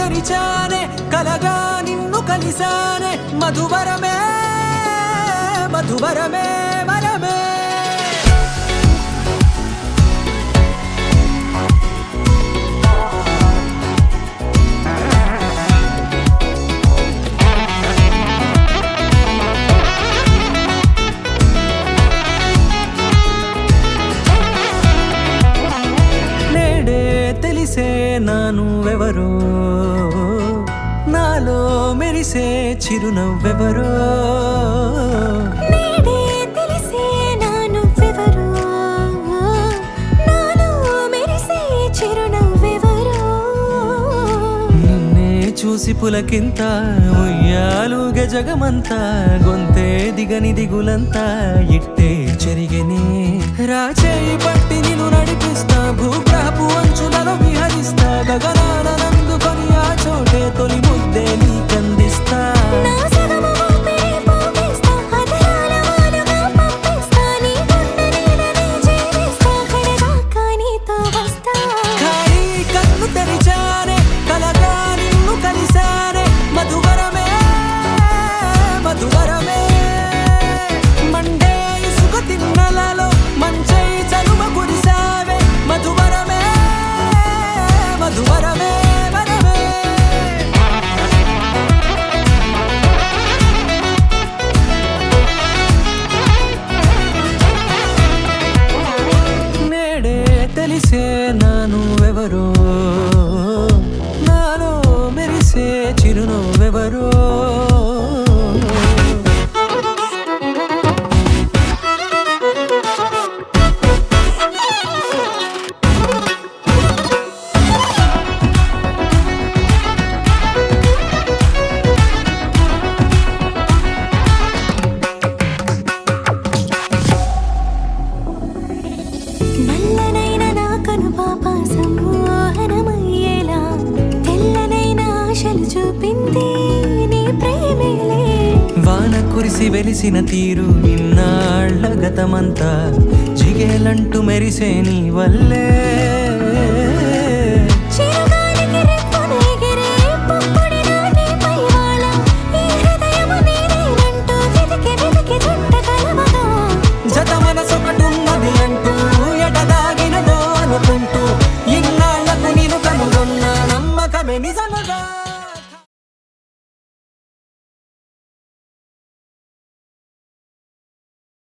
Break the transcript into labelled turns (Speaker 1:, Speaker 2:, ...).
Speaker 1: తెరిచానే కలగా నిన్ను కలిసానే మధువరమే మధువరమే వరమే తెలిసే నానువెవరో నాలో మెరిసే చిరునవ్వెవరో
Speaker 2: నేడే తెలిసే నానువెవరో నాలో మెరిసే చిరునవ్వెవరో
Speaker 1: నిన్నే చూసి పులకింత ఉయ్యాలుగే జగమంతా గొంతే దిగని దిగులంతా ఇట్టే చెరిగెనే రాచేయి పట్టి నిన్ను నడిపిస్తా భూగ్రహపు అంచులలో విహరిస్తా గగనాన నందుకొని ఆ చోటే తొలి ముద్దే నీకందిస్తా
Speaker 2: నా సగము ఊపిరి పోగిస్తా అదరాల వాలుగా పంపిస్తా నీ గుండె నీడనే చేరిస్తా కడదాకా నీతో వస్తా
Speaker 1: ఖాళీ కన్ను తెరిచానే కలగా నిన్ను కలిసానే మధువరమే మధువరమే మండే ఇసుక తిన్నలలో మంచై చలువ కురిసావే మధువరమే మధువరమే వరమే నేడే తెలిసే నానువెవరో నాలో మెరిసే చిరునవ్వెవరో
Speaker 2: నల్లనైన నా కనుపాప సమ్మోహనమయ్యేలా తెల్లనైన ఆశలు చూపింది నీ ప్రేమేలే
Speaker 1: వాన కురిసి వెలిసిన తీరు ఇన్నాళ్ల గతమంతా జిగేలంటూ మెరిసే నీ వల్లే
Speaker 2: చిరుగాలికి రెప్పన ఎగిరే పుప్పొడిన నీపై వాళ ఈ హృదయము నీదేనంటూ వెతికి వెతికి చుట్ట కలవగా
Speaker 1: జత మనసొకటున్నది అంటూ ఎడదాగినదో అనుకుంటూ ఇన్నాళ్లకు నేను కనుగొన్న నమ్మకమే నిజముగా